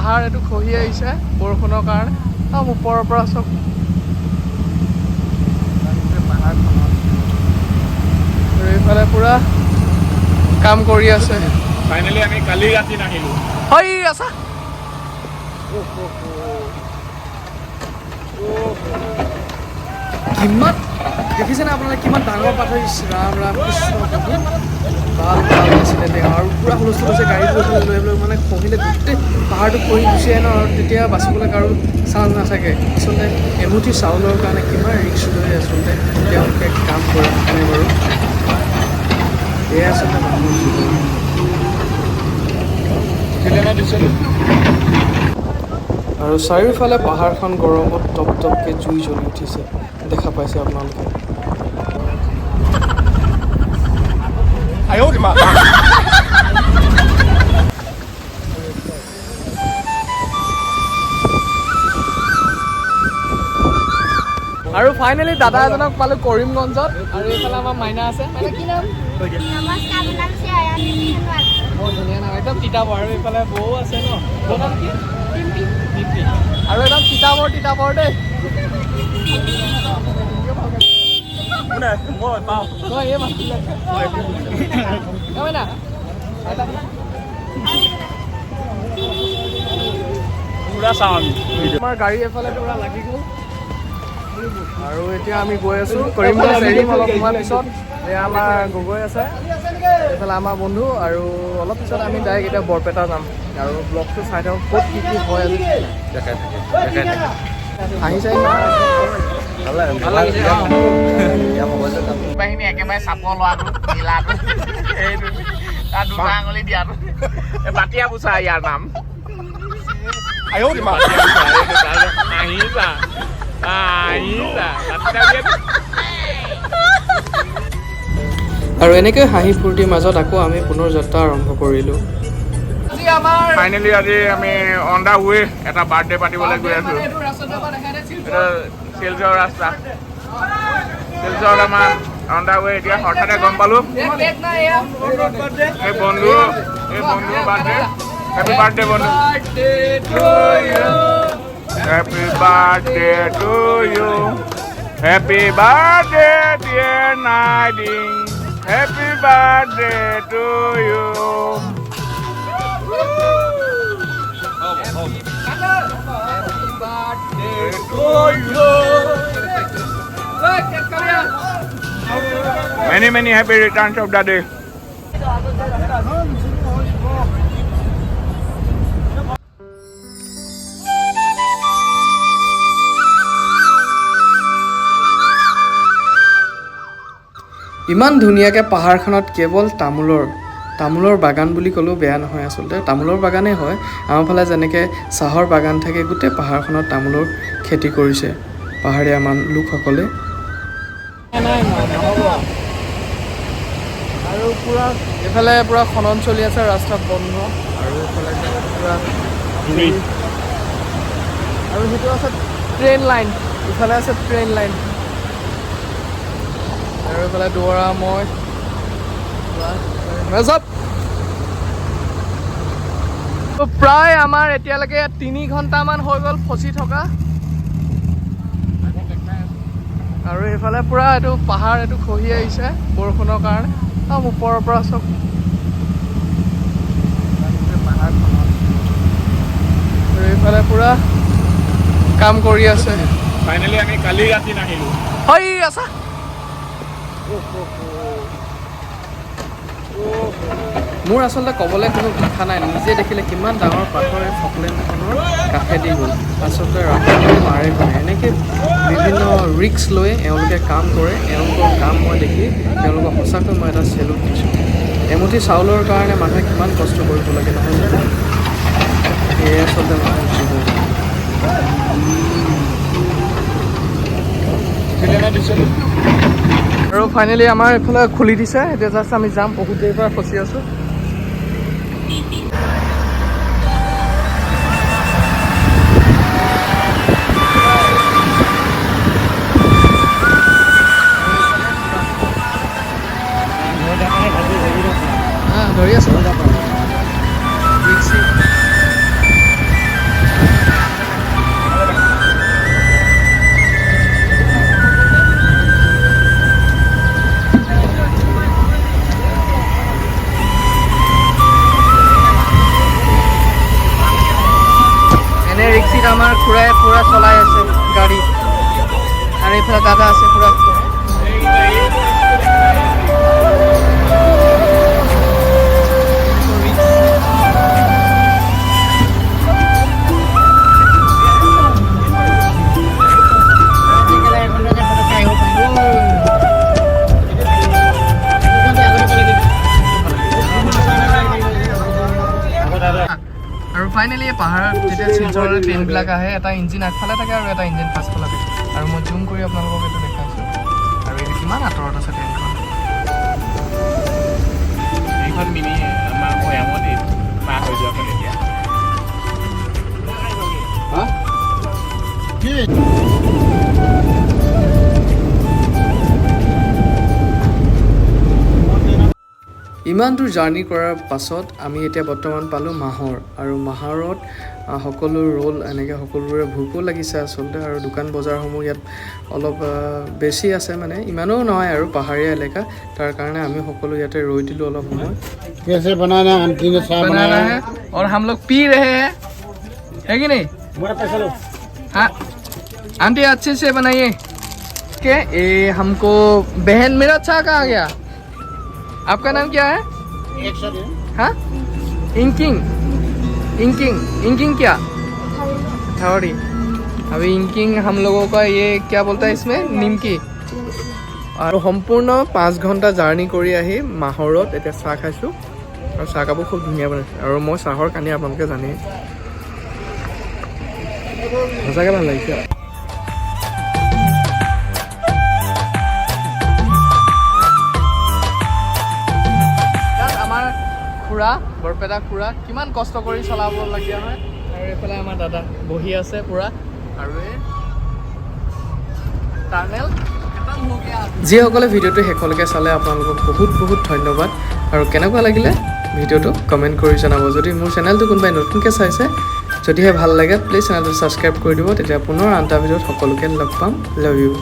পাহাৰ এইটো খহি আহিছে বৰষুণৰ কাৰণে ওপৰৰ পৰা চব পাহাৰখনত এইফালে পুৰা কাম কৰি আছে ফাইনেলি আমি কালি ৰাতি নাহিলো হয় আছা কিমান দেখিছেনে আপোনালোকে কিমান ডাঙৰ পাথৰ ৰাম ৰাম কৃষ্ণ ভাল ভাল আছিলে তেওঁ আৰু পূৰা হুলস্থুল হৈছে গাড়ীবোৰ লৈ মানে খহিলে গোটেই পাহাৰটো খহি গুচি আহে ন আৰু তেতিয়া বাচিবলৈ কাৰো চান্স নাথাকে আচলতে এমুঠি চাউলৰ কাৰণে কিমান ৰিক্স লৈ আচলতে তেওঁলোকে কাম কৰে হয়নে বাৰু এয়া আচলতে মানুহৰ জীৱন আৰু চাৰিওফালে পাহাৰখন গৰমত টপ টপকৈ জুই জ্বলি উঠিছে দেখা পাইছে আপোনালোকে আৰু ফাইনেলি দাদা এজনক পালো কৰিমগঞ্জত আৰু এইফালে আমাৰ মাইনা আছে মাইনা কি নাম বৰ ধুনীয়া নাম একদম তিতাবৰ আৰু এইফালে বৌ আছে ন বৌ নাম কি আৰু একদম তিতাবৰ দেই আমাৰ গাড়ী এফালে পুৰা লাগি গ'ল আৰু এতিয়া আমি গৈ আছো কৰিমগঞ্জ এৰিম অলপ সময় পিছত এয়া আমাৰ গগৈ আছে এইফালে আমাৰ বন্ধু আৰু অলপ পিছত আমি ডাইৰেক্ট এতিয়া বৰপেটা যাম আৰু ব্লগটো চাই থাকোঁ ক'ত কি কি হয় আজি আহিছে একেবাৰে চাপৰ লোৱাটো নীলাটো এইটো তাৰ দুটা আঙুলি দিয়াটো বাতিয়া বুচা ইয়াৰ নাম আৰু এনেকৈ হাঁহি ফূৰ্তিৰ মাজত আকৌ আমি পুনৰ যাত্ৰা আৰম্ভ কৰিলোঁ ফাইনেলি আজি আমি অন দা ৱে এটা বাৰ্থডে পাতিবলৈ গৈ আছো এটা শিলচৰ ৰাস্তা শিলচৰত আমাৰ অন দা ৱে এতিয়া হঠাতে গম পালো এই বন্ধু বাৰ্থডে হেপী বাৰ্থডে বন্ধু happy birthday to you happy birthday dear নাইডিং happy birthday to you Many happy returns of the day. ইমান ধুনীয়াকৈ পাহাৰখনত কেৱল তামোলৰ বাগান বুলি ক'লেও বেয়া নহয় আচলতে তামোলৰ বাগানেই হয় আমাৰ ফালে যেনেকৈ চাহৰ বাগান থাকে গোটেই পাহাৰখনত তামোলৰ খেতি কৰিছে পাহাৰীয়া লোকসকলে আৰু পূৰা এইফালে পূৰা খনন চলি আছে ৰাস্তা বন্ধ আৰু এইফালে পূৰা আৰু সেইটো আছে ট্ৰেইন লাইন ইফালে আছে ট্ৰেইন লাইন আৰু এইফালে দুৱৰা মই প্ৰায় আমাৰ এতিয়ালৈকে 3 ঘণ্টামান হৈ গ'ল ফচি থকা আৰু এইফালে পুৰা এইটো পাহাৰ এইটো খহি আহিছে বৰষুণৰ কাৰণে ওপৰৰ পৰা চব পাহাৰখনত আৰু এইফালে পুৰা কাম কৰি আছে ফাইনেলি আমি কালি ৰাতি নাহিলো হয় আছা মোৰ আচলতে ক'বলৈ কোনো ভাষা নাই নিজে দেখিলে কিমান ডাঙৰ পাথৰে ফকলেণ্ডখনৰ কাষেদি গ'ল আচলতে ৰাস্তাটো মাৰে কৰে এনেকৈ বিভিন্ন ৰিক্স লৈ এওঁলোকে কাম কৰে এওঁলোকৰ কাম মই দেখি তেওঁলোকক সঁচাকৈ মই এটা চেলুট দিছোঁ এমুঠি চাউলৰ কাৰণে মানুহে কিমান কষ্ট কৰিব লাগে নহয় জানো সেয়ে আচলতে মানুহৰ জীৱন আৰু ফাইনেলি আমাৰ এইফালে খুলি দিছে এতিয়া জাষ্ট আমি যাম বহুত দেৰিৰ পৰা ফচি আছোঁ ধৰি আছোঁ এতিয়া আমাৰ খুৰাই পুৰা চলাই আছে গাড়ী আৰু এইফালে দাদা আছে পুৰা আৰু ফাইনেলি পাহাৰত যেতিয়া শিলচৰৰ ট্ৰেইনবিলাক আহে এটা ইঞ্জিন আগফালে থাকে আৰু এটা ইঞ্জিন পাছফালে থাকে আৰু মই জুম কৰি আপোনালোকক এইটো দেখাইছোঁ আৰু এইটো কিমান আঁতৰত আছে ট্ৰেইনখন এইখন মিনি আমাৰ ভৈয়ামত পাৰ হৈ যোৱা ফালে এতিয়া ইমান দূৰ জাৰ্ণি কৰাৰ পাছত আমি এতিয়া বৰ্তমান পালোঁ মাহৰ আৰু মাহৰত সকলো ৰোল এনেকৈ সকলোৰে ভোকো লাগিছে আচলতে আৰু দোকান বজাৰসমূহ ইয়াত অলপ বেছি আছে মানে ইমানো নহয় আৰু পাহাৰীয়া এলেকা তাৰ কাৰণে আমি সকলো ইয়াতে ৰৈ দিলোঁ অলপ সময় कैसे बनाना आंटी ने साफ बनाया है और हम लोग पी रहे हैं है कि नहीं मेरा पैसा लो हाँ आंटी अच्छे से बनाइए के ये हमको बहन मेरा अच्छा कहाँ गया आपका नाम क्या है 100 हाँ इंकिंग इंकिंग इंकिंग क्या थौड़ी अभी इंकिंग हम लोगों का ये क्या बोलता है इसमें निमकी और সম্পূৰ্ণ 5 ঘণ্টা জাৰ্ণি কৰি আহি মাহৰত এতিয়া চাহ খাইছোঁ আৰু চাহকাপো খুব ধুনীয়া বনাইছে আৰু মই চাহৰ কানি আপোনালোকে জানেই সঁচাকৈ ভাল লাগিছে আমাৰ খুৰা বৰপেটা খুৰা কিমান কষ্ট কৰি চলাবলগীয়া হয় আৰু এইফালে আমাৰ দাদা বহি আছে পুৰা আৰু এই টাৰ্নেল যিসকলে ভিডিঅ'টো শেষলৈকে চালে আপোনালোকক বহুত বহুত ধন্যবাদ আৰু কেনেকুৱা লাগিলে ভিডিঅ'টো কমেণ্ট কৰি জনাব যদি মোৰ চেনেলটো কোনোবাই নতুনকৈ চাইছে যদিহে ভাল লাগে প্লিজ চেনেলটো ছাবস্ক্ৰাইব কৰি দিব তেতিয়া পুনৰ আন এটা ভিডিঅ'ত সকলোকে লগ পাম লাভ ইউ